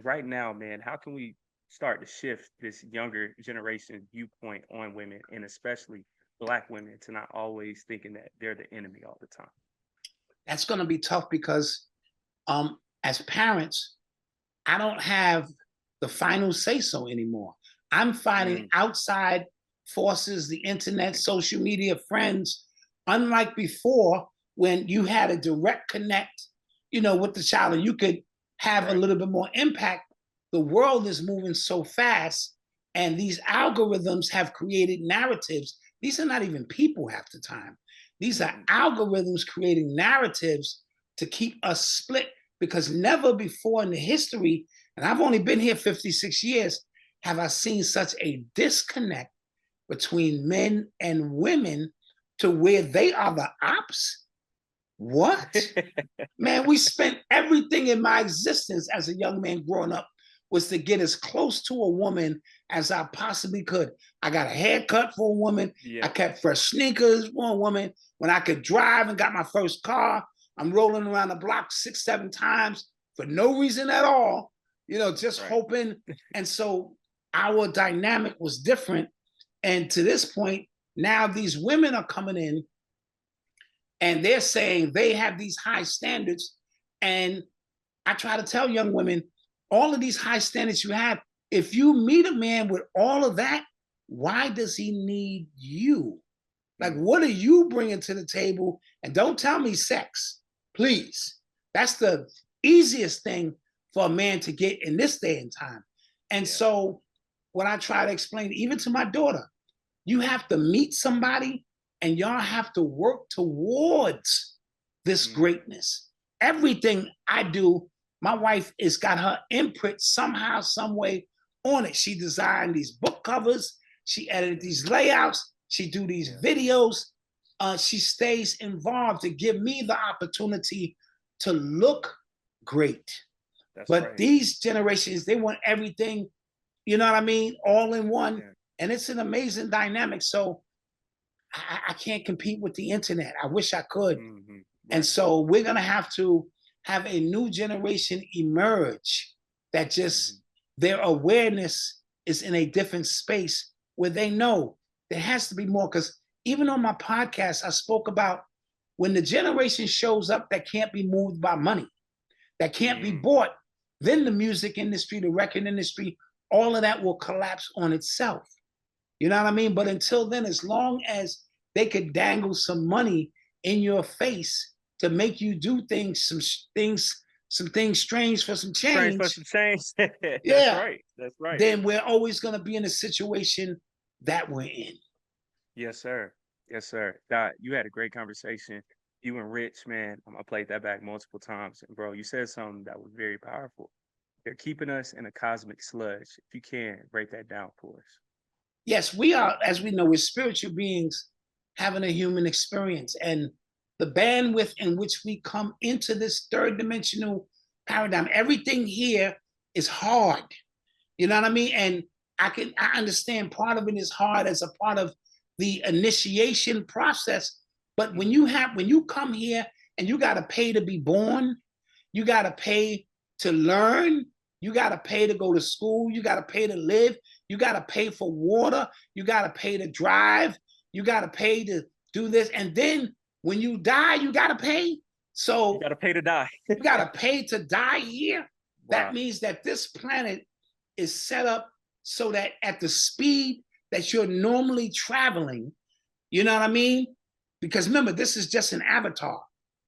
A: Right now, man, how can we start to shift this younger generation viewpoint on women and especially black women to not always thinking that they're the enemy all the time?
B: that's going to be tough because as parents, I don't have the final say so anymore. I'm fighting
A: Mm,
B: outside forces, the internet, social media, friends, unlike before when you had a direct connect, with the child and you could have a
A: right.
B: little bit more impact. The world is moving so fast and these algorithms have created narratives. These are not even people half the time. These are
A: Hmm.
B: algorithms creating narratives to keep us split because never before in the history, and I've only been here 56 years, have I seen such a disconnect between men and women to where they are the ops. What? Man, we spent everything in my existence as a young man growing up was to get as close to a woman as I possibly could. I got a haircut for a woman. I
A: Yeah,
B: kept fresh sneakers for a woman. When I could drive and got my first car, I'm rolling around the block 6, 7 times for no reason at all, just
A: right.
B: hoping. And so our dynamic was different. And to this point, now these women are coming in and they're saying they have these high standards. And I try to tell young women, all of these high standards you have, if you meet a man with all of that, why does he need you? Like,
A: Mm,
B: what are you bringing to the table? And don't tell me sex, please. That's the easiest thing for a man to get in this day and time. And
A: yeah.
B: so, what I try to explain, even to my daughter, You have to meet somebody and y'all have to work towards this greatness. Everything I do, my wife has got her imprint somehow, some way on it. She designed these book covers. She edited these layouts. She do these videos. She stays involved to give me the opportunity to look great.
A: That's
B: But
A: right.
B: these generations, they want everything, you know what I mean, all in one.
A: Yeah.
B: And it's an amazing dynamic. So I can't compete with the internet. I wish I could. And
A: Right.
B: so we're going to have a new generation emerge that just their awareness is in a different space where they know there has to be more. Because even on my podcast, I spoke about when the generation shows up that can't be moved by money, that can't be bought, then the music industry, the record industry, all of that will collapse on itself. You know what I mean? But until then, as long as they could dangle some money in your face to make you do things, some things strange for some
A: Strange for
B: change,
A: some change. That's
B: yeah,
A: right. That's right.
B: then we're always going to be in a situation that we're in.
A: Yes, sir. Yes, sir. Dot, you had a great conversation. You and Rich, man, I played that back multiple times. And bro, you said something that was very powerful. They're keeping us in a cosmic sludge. If you can, break that down for us.
B: Yes, we are, as we know, we're spiritual beings having a human experience. And the bandwidth in which we come into this third dimensional paradigm, everything here is hard. You know what I mean? And I understand part of it is hard as a part of the initiation process. But when you come here and you got to pay to be born, you got to pay to learn, you got to pay to go to school, you got to pay to live, you got to pay for water, you got to pay to drive, you got to pay to do this. And then when you die, you got to pay.
A: You
B: So
A: got to pay to die.
B: you got to pay to die here. That
A: Wow.
B: means that this planet is set up so that at the speed that you're normally traveling, you know what I mean? Because remember, this is just an avatar.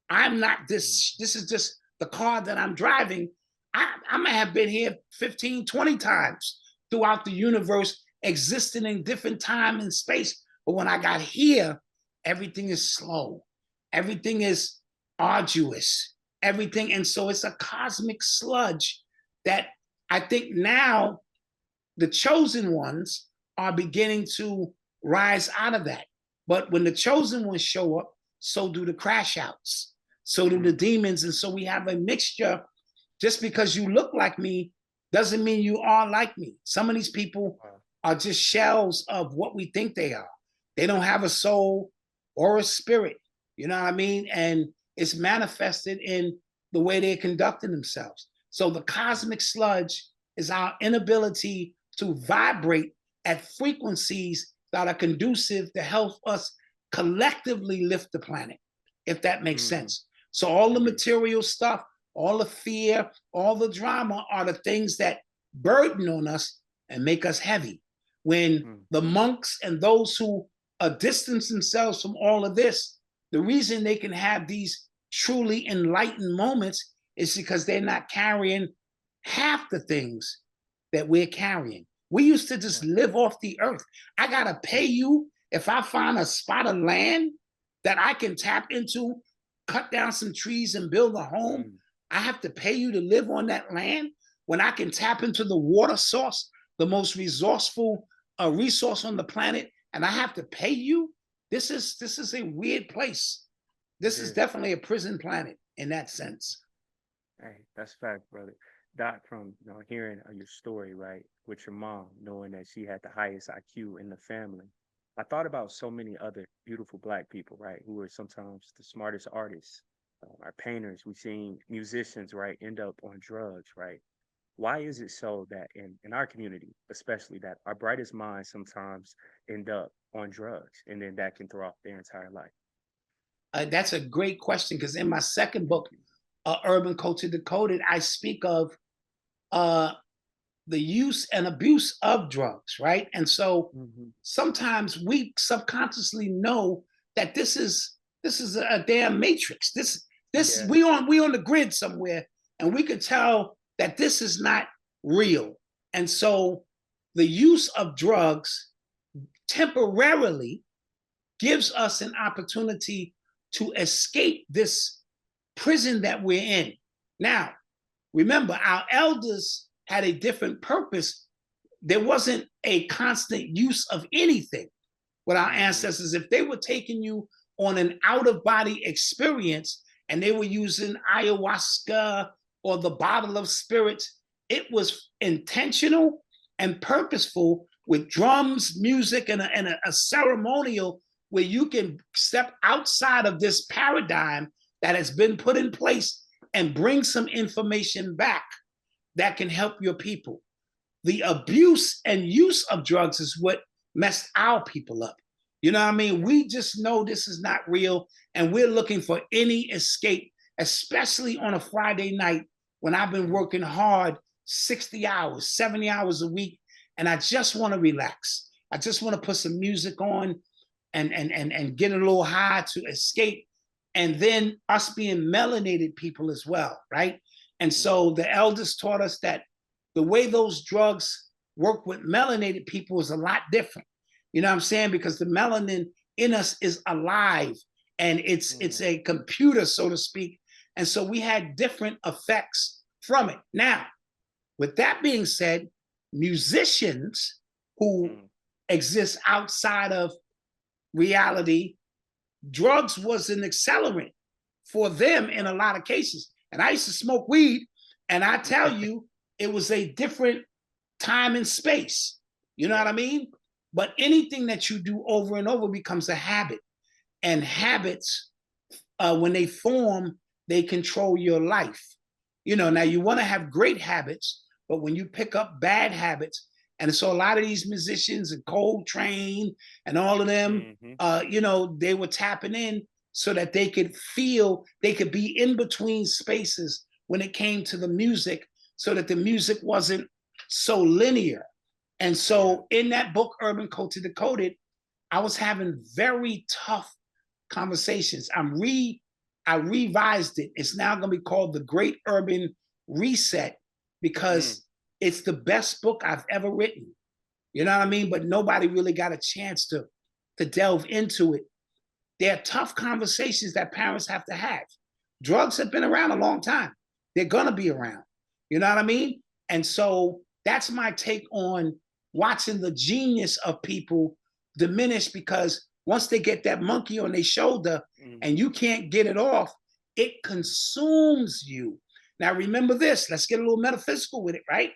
B: I'm not this, this is just the car that I'm driving. I might have been here 15, 20 times throughout the universe, existing in different time and space. But when I got here, everything is slow. Everything is arduous. Everything. And so it's a cosmic sludge that I think now the chosen ones are beginning to rise out of that. But when the chosen ones show up, so do the crash outs, so do the demons. And so we have a mixture. Just because you look like me doesn't mean you are like me. Some of these people are just shells of what we think they are. They don't have a soul or a spirit, you know what I mean? And it's manifested in the way they're conducting themselves. So the cosmic sludge is our inability to vibrate at frequencies that are conducive to help us collectively lift the planet, if that makes sense. So all the material stuff, all the fear, all the drama are the things that burden on us and make us heavy. When the monks and those who distance themselves from all of this, the reason they can have these truly enlightened moments is because they're not carrying half the things that we're carrying. We used to just live off the earth. I gotta pay you if I find a spot of land that I can tap into, cut down some trees and build a home. I have to pay you to live on that land when I can tap into the water source, the most resourceful resource on the planet, and I have to pay you. This is a weird place. This is definitely a prison planet in that sense.
A: Hey, that's fact, brother. Doc, from hearing your story, right, with your mom, knowing that she had the highest IQ in the family, I thought about so many other beautiful Black people, right, who are sometimes the smartest artists, our painters. We've seen musicians, right, end up on drugs, right? Why is it so that in our community, especially, that our brightest minds sometimes end up on drugs, and then that can throw off their entire life?
B: That's a great question because in my second book, Urban Culture Decoded, I speak of the use and abuse of drugs, right? And so sometimes we subconsciously know that this is a damn matrix. We on the grid somewhere, and we could tell that this is not real. And so the use of drugs temporarily gives us an opportunity to escape this prison that we're in. Now, remember, our elders had a different purpose. There wasn't a constant use of anything with our ancestors. If they were taking you on an out-of-body experience and they were using ayahuasca or the bottle of spirits, it was intentional and purposeful with drums, music, and a ceremonial where you can step outside of this paradigm that has been put in place and bring some information back that can help your people. The abuse and use of drugs is what messed our people up. You know what I mean? We just know this is not real, and we're looking for any escape, especially on a Friday night when I've been working hard 60 hours, 70 hours a week, and I just want to relax. I just want to put some music on and get a little high to escape. And then us being melanated people as well, right? And so the elders taught us that the way those drugs work with melanated people is a lot different. You know what I'm saying? Because the melanin in us is alive, and it's a computer, so to speak. And so we had different effects from it. Now, with that being said, musicians who exist outside of reality, drugs was an accelerant for them in a lot of cases. And I used to smoke weed, and I tell you, it was a different time and space. You know what I mean? But anything that you do over and over becomes a habit. And habits, when they form, they control your life. You know, now you want to have great habits, but when you pick up bad habits, and so a lot of these musicians and Coltrane and all of them, you know, they were tapping in so that they could feel, they could be in between spaces when it came to the music, so that the music wasn't so linear. And so in that book, Urban Culture Decoded, I was having very tough conversations. I revised it. It's now going to be called The Great Urban Reset, because it's the best book I've ever written. You know what I mean? But nobody really got a chance to delve into it. There are tough conversations that parents have to have. Drugs have been around a long time. They're going to be around. You know what I mean? And so that's my take on watching the genius of people diminish, because once they get that monkey on their shoulder and you can't get it off, it consumes you. Now, remember this, let's get a little metaphysical with it, right?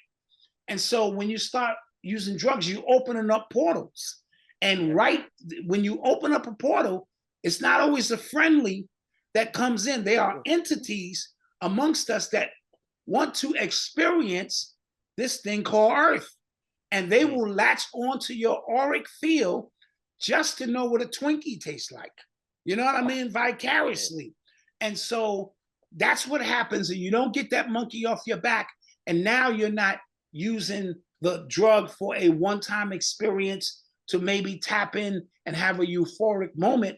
B: And so when you start using drugs, you're opening up portals. And right when you open up a portal, it's not always a friendly that comes in. There are entities amongst us that want to experience this thing called Earth. And they will latch onto your auric field just to know what a Twinkie tastes like. You know what I mean? Vicariously. And so that's what happens. And you don't get that monkey off your back. And now you're not using the drug for a one-time experience to maybe tap in and have a euphoric moment.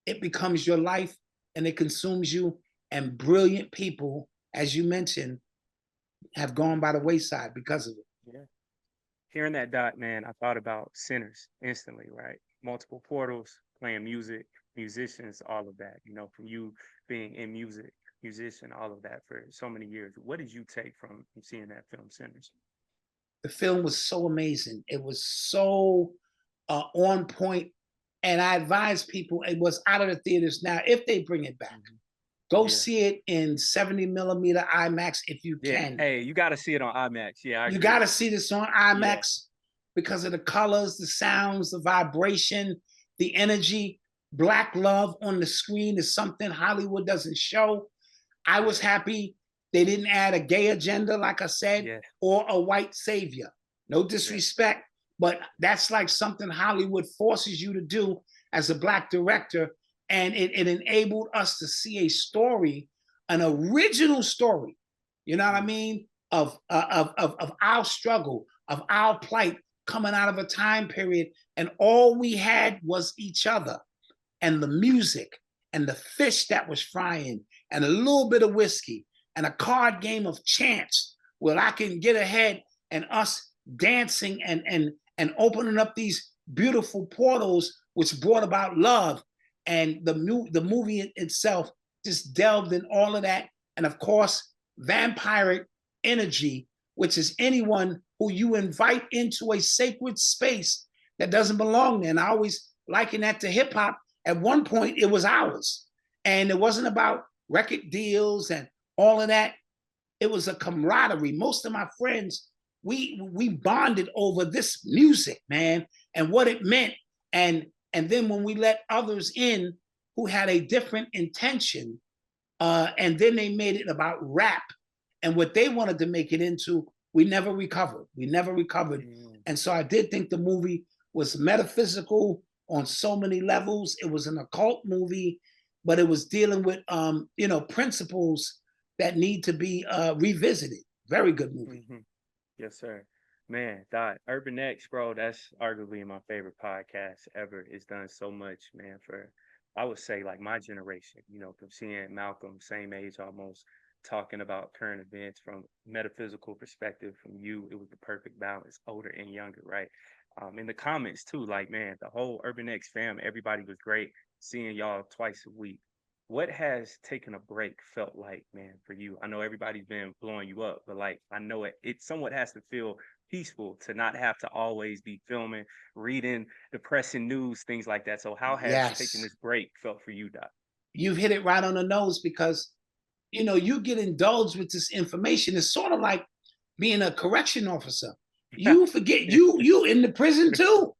B: It becomes your life, and it consumes you. And brilliant people, as you mentioned, have gone by the wayside because of it.
A: Yeah. Hearing that, Dot, man, I thought about sinners instantly, right? Multiple portals, playing music, musicians, all of that, you know, from you being in music, musician, all of that for so many years. What did you take from seeing that film, Sinners?
B: The film was so amazing. It was so on point. And I advise people, it was out of the theaters now. If they bring it back, go see it in 70 millimeter IMAX if you can.
A: Hey, you got to see it on IMAX. Yeah,
B: you got to see this on IMAX because of the colors, the sounds, the vibration, the energy. Black love on the screen is something Hollywood doesn't show. I was happy they didn't add a gay agenda, like I said, or a white savior. No disrespect, but that's like something Hollywood forces you to do as a Black director. And it enabled us to see a story, an original story, you know what I mean, of our struggle, of our plight coming out of a time period. And all we had was each other and the music and the fish that was frying and a little bit of whiskey and a card game of chance where I can get ahead and us dancing and opening up these beautiful portals, which brought about love. And the movie itself just delved in all of that. And of course, vampiric energy, which is anyone who you invite into a sacred space that doesn't belong there. And I always liken that to hip hop. At one point, it was ours. And it wasn't about record deals and all of that. It was a camaraderie. Most of my friends, we bonded over this music, man, and what it meant. And then when we let others in who had a different intention, and then they made it about rap and what they wanted to make it into, we never recovered. We never recovered. And so I did think the movie was metaphysical on so many levels. It was an occult movie, but it was dealing with principles that need to be revisited. Very good movie.
A: Yes, sir. Man, that Urban X, bro, that's arguably my favorite podcast ever. It's done so much, man, for I would say like my generation, from seeing Malcolm, same age almost, talking about current events from metaphysical perspective from you. It was the perfect balance, older and younger, right? In the comments too, like man, the whole Urban X fam, everybody was great. Seeing y'all twice a week. What has taking a break felt like, man, for you? I know everybody's been blowing you up, but like I know it somewhat has to feel peaceful to not have to always be filming, reading depressing news, things like that. So how has taking
B: Yes.
A: this break felt for you, Doc?
B: You've hit it right on the nose because, you get indulged with this information. It's sort of like being a correction officer. You forget you in the prison too.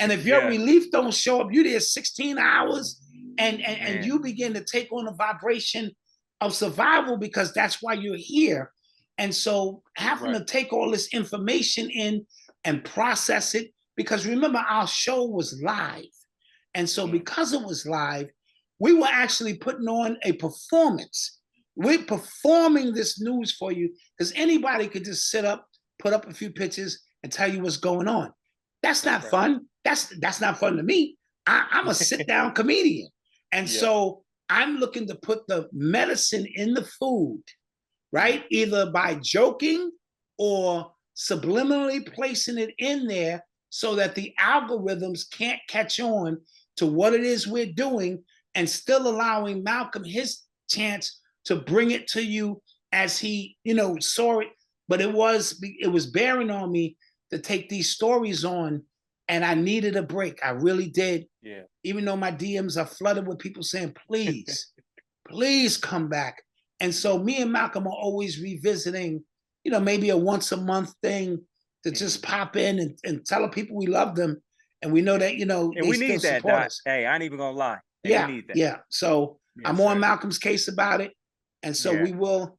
B: And if your
A: Yeah,
B: relief don't show up, you there 16 hours and
A: man,
B: you begin to take on a vibration of survival because that's why you're here. And so having
A: right.
B: to take all this information in and process it, because remember, our show was live. And so
A: Mm,
B: because it was live, we were actually putting on a performance. We're performing this news for you because anybody could just sit up, put up a few pictures, and tell you what's going on. That's
A: that's
B: not
A: right.
B: fun. That's not fun to me. I'm a sit down comedian, and
A: Yeah.
B: so I'm looking to put the medicine in the food,
A: Mm,
B: right? Either by joking or subliminally placing it in there so that the algorithms can't catch on to what it is we're doing and still allowing Malcolm his chance to bring it to you as he, saw it. But it was bearing on me to take these stories on, and I needed a break. I really did.
A: yeah.
B: Even though my DMs are flooded with people saying, please, please come back. And so me and Malcolm are always revisiting, maybe a once a month thing to
A: Mhm.
B: just pop in and tell the people we love them. And we know
A: Yeah.
B: that,
A: And
B: they
A: we
B: still
A: need that,
B: support
A: Doc.
B: us.
A: Hey, I ain't even gonna lie. Hey, we
B: Yeah,
A: need that.
B: yeah. So I'm
A: Yes,
B: on
A: sir.
B: Malcolm's case about it. And so
A: Yeah,
B: we will,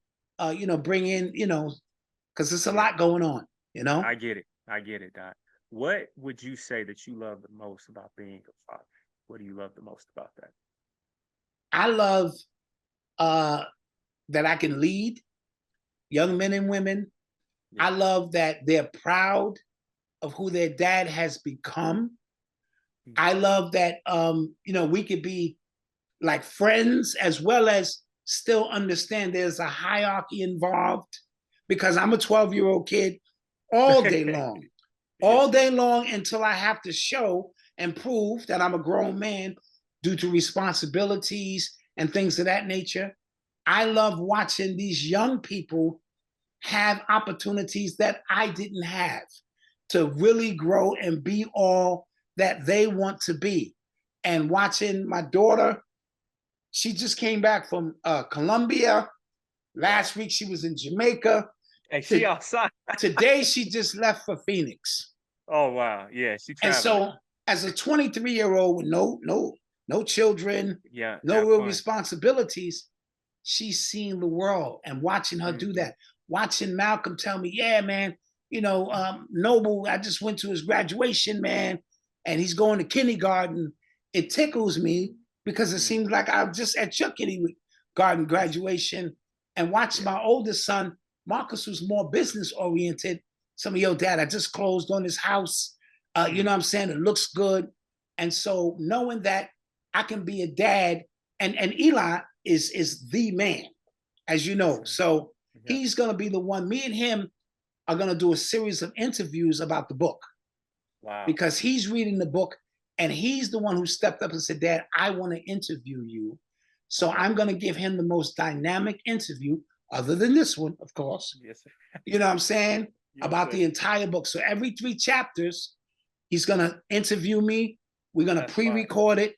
B: bring in, because there's a
A: yeah.
B: lot going on.
A: I get it. I get it, Doc. What would you say that you love the most about being a father? What do you love the most about that?
B: I love uh, that I can lead young men and women. I
A: Yeah.
B: love that they're proud of who their dad has become.
A: Mm.
B: I love that we could be like friends as well as still understand there's a hierarchy involved because I'm a 12-year-old kid
A: Yes,
B: all
A: sir.
B: day long until I have to show and prove that I'm a grown man due to responsibilities and things of that nature. I love watching these young people have opportunities that I didn't have to really grow and be all that they want to be. And watching my daughter, she just came back from Colombia.
A: Wow.
B: Last week she was in Jamaica.
A: Hey, she
B: To,
A: outside.
B: Today she just left for Phoenix.
A: Oh wow. Yeah, she
B: And
A: traveling.
B: so, as a 23-year-old with no children,
A: Yeah,
B: no
A: have
B: real
A: fun.
B: responsibilities, she's seeing the world and watching her do
A: Hmm.
B: that. Watching Malcolm tell me, yeah, man, Noble, I just went to his graduation, man, and he's going to kindergarten. It tickles me because it
A: Mm.
B: seems like I'm just at your kindergarten graduation and watching
A: Yeah.
B: my oldest son, Marcus, who's more business oriented. Some of your dad, I just closed on his house. You
A: Mm.
B: know what I'm saying? It looks good. And so knowing that I can be a dad, and Eli is the man, as you
A: Yes,
B: know.
A: sir.
B: So
A: Yeah.
B: he's gonna be the one. Me and him are gonna do a series of interviews about the book.
A: Wow.
B: because he's reading the book and he's the one who stepped up and said, Dad, I want to interview you. So
A: Okay.
B: I'm going to give him the most dynamic interview, other than this one, of course.
A: Yes, sir.
B: You know what I'm saying?
A: Yes,
B: About
A: sir.
B: the entire book. So every 3 chapters, he's going to interview me. We're going to
A: That's fire.
B: pre-record it.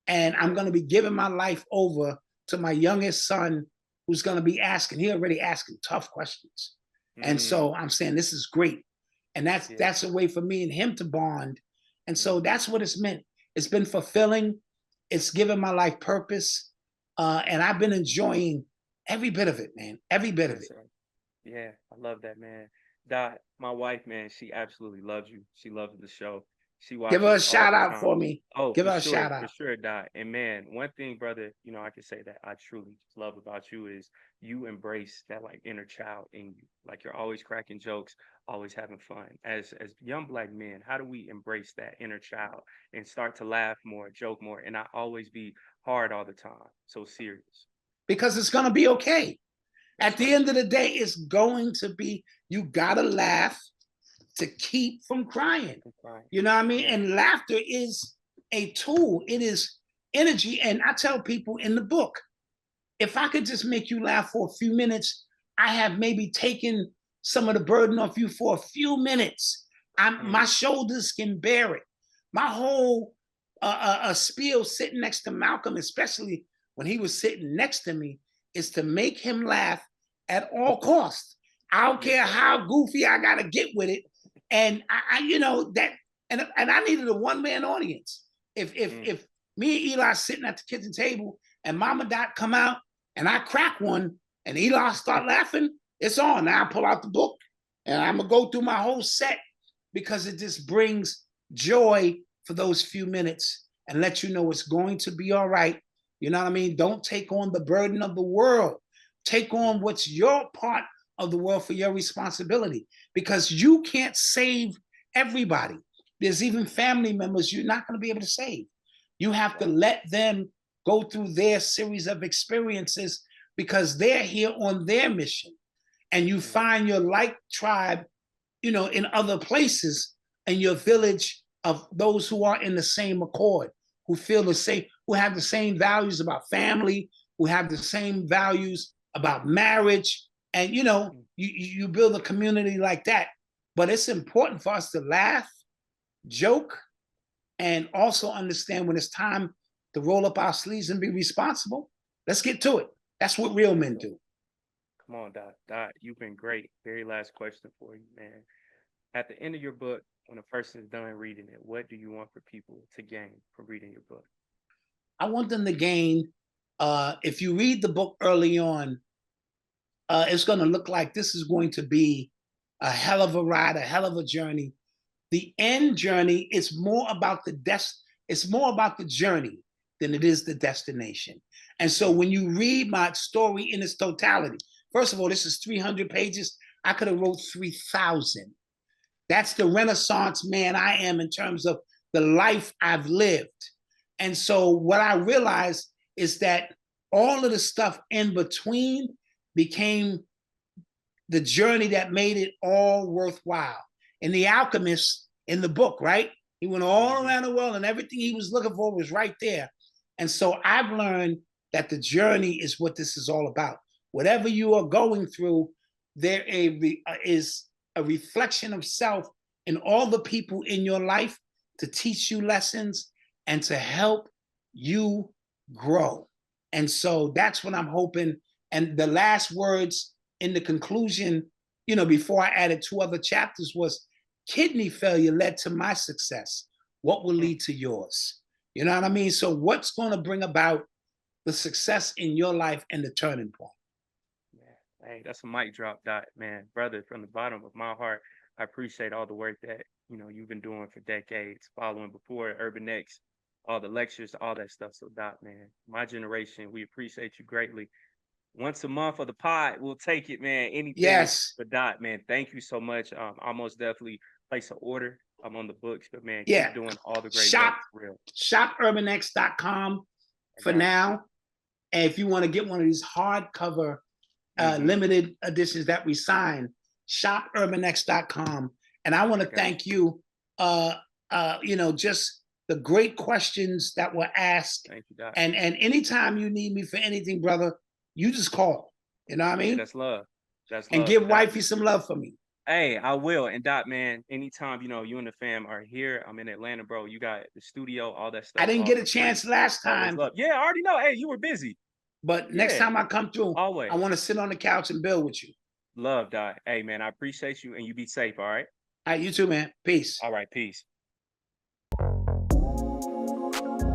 B: And I'm
A: Yeah.
B: going to be giving my life over to my youngest son, who's going to be asking, he already asking tough questions. And
A: Mm,
B: so I'm saying this is great. And
A: yeah.
B: that's a way for me and him to bond. And so
A: Mhm.
B: that's what it's meant. It's been fulfilling. It's given my life purpose. And I've been enjoying every bit of it, man. Every bit of
A: Yes,
B: it.
A: sir. Yeah, I love that, man. Dot, my wife, man, she absolutely loves you. She loves the show. She
B: Give her
A: watches
B: a
A: all
B: shout
A: the
B: out
A: time.
B: for me.
A: Oh,
B: Give her a shout
A: for
B: out.
A: sure, Dot. And man, one thing, brother, I can say that I truly love about you is you embrace that like inner child in you. Like you're always cracking jokes, always having fun. As young black men, how do we embrace that inner child and start to laugh more, joke more, and not always be hard all the time, so serious?
B: Because it's going to be okay. At
A: That's
B: the
A: right.
B: end of the day, it's going to be, you got to laugh to keep from crying.
A: I'm crying.
B: You know what I mean?
A: Yeah.
B: And laughter is a tool, it is energy. And I tell people in the book, if I could just make you laugh for a few minutes, I have maybe taken some of the burden off you for a few minutes. My
A: Mm,
B: shoulders can bear it. My whole spiel sitting next to Malcolm, especially when he was sitting next to me, is to make him laugh at all costs. I don't
A: yes,
B: care
A: sir.
B: how goofy I gotta get with it, and that, and I needed a one man audience.
A: Mm,
B: If me and Eli sitting at the kitchen table and Mama Dot come out and I crack one and Eli start laughing, it's on. Now I pull out the book and I'm gonna go through my whole set because it just brings joy for those few minutes and let you know it's going to be all right. You know what I mean? Don't take on the burden of the world. Take on
A: mm,
B: what's your part of the world for your responsibility because you can't save everybody. There's even family members you're not going to be able to save. You have to
A: wow.
B: let them go through their series of experiences because they're here on their mission. And you
A: Mm,
B: find your like tribe, in other places in your village of those who are in the same accord, who feel the same, who have the same values about family, who have the same values about marriage. And
A: mm,
B: you build a community like that. But it's important for us to laugh, joke, and also understand when it's time to roll up our sleeves and be responsible. Let's get to it. That's what real
A: yes,
B: men
A: sir.
B: do.
A: Come on, Dot. Dot, you've been great. Very last question for you, man. At the end of your book, when a person is done reading it, what do you want for people to gain from reading your book?
B: I want them to gain, if you read the book early on, it's going to look like this is going to be a hell of a ride, a hell of a journey. The end journey is more about it's more about the journey than it is the destination. And so
A: Mm,
B: when you read my story in its totality, first of all, this is 300 pages. I could have wrote 3,000. That's the Renaissance man I am in terms of the life I've lived. And so what I realized is that all of the stuff in between became the journey that made it all worthwhile. And the alchemist in the book, right? He went all
A: mm-hmm.
B: around the world and everything he was looking for was right there. And so I've learned that the journey is what this is all about. Whatever you are going through, is a reflection of self in all the people in your life to teach you lessons and to help you grow. And so that's what I'm hoping. And the last words in the conclusion, before I added 2 other chapters, was kidney failure led to my success. What will
A: Mm,
B: lead to yours? You know what I mean? So, what's going to bring about the success in your life and the turning point?
A: yeah. Hey, that's a mic drop, Dot, man. Brother, from the bottom of my heart, I appreciate all the work that, you've been doing for decades, following before Urban X, all the lectures, all that stuff. So, Dot, man, my generation, we appreciate you greatly. Once a month for the pod, we'll take it, man. Anything
B: Yes.
A: but Dot, man. Thank you so much. I'll most definitely place an order. I'm on the books, but man,
B: Yeah.
A: keep doing all the great work
B: Shop
A: for real.
B: shopurbanx.com
A: I
B: for
A: got you.
B: now. And if you want to get one of these hardcover
A: Mm-hmm.
B: limited editions that we sign, shopurbanx.com. And I want
A: I
B: to
A: got you.
B: thank you. you know, just the great questions that were asked.
A: Thank you, Doc.
B: And anytime you need me for anything, brother, you just call. You know what I
A: Yeah,
B: mean?
A: that's love. That's
B: And
A: love.
B: give
A: And Doc,
B: wifey some love for me.
A: hey, I will. And Doc, man, anytime, you and the fam are here, I'm in Atlanta, bro. You got the studio, all that
B: I
A: stuff,
B: didn't
A: all
B: get a
A: for free.
B: chance last
A: Always
B: time,
A: love. Yeah, I already know. Hey, you were busy.
B: but next
A: Yeah,
B: time I come through, I
A: always.
B: want to sit on the couch and build with you.
A: Love, Doc. Hey, man, I appreciate you and you be safe, all right?
B: All right, you too, man. Peace.
A: All right, peace.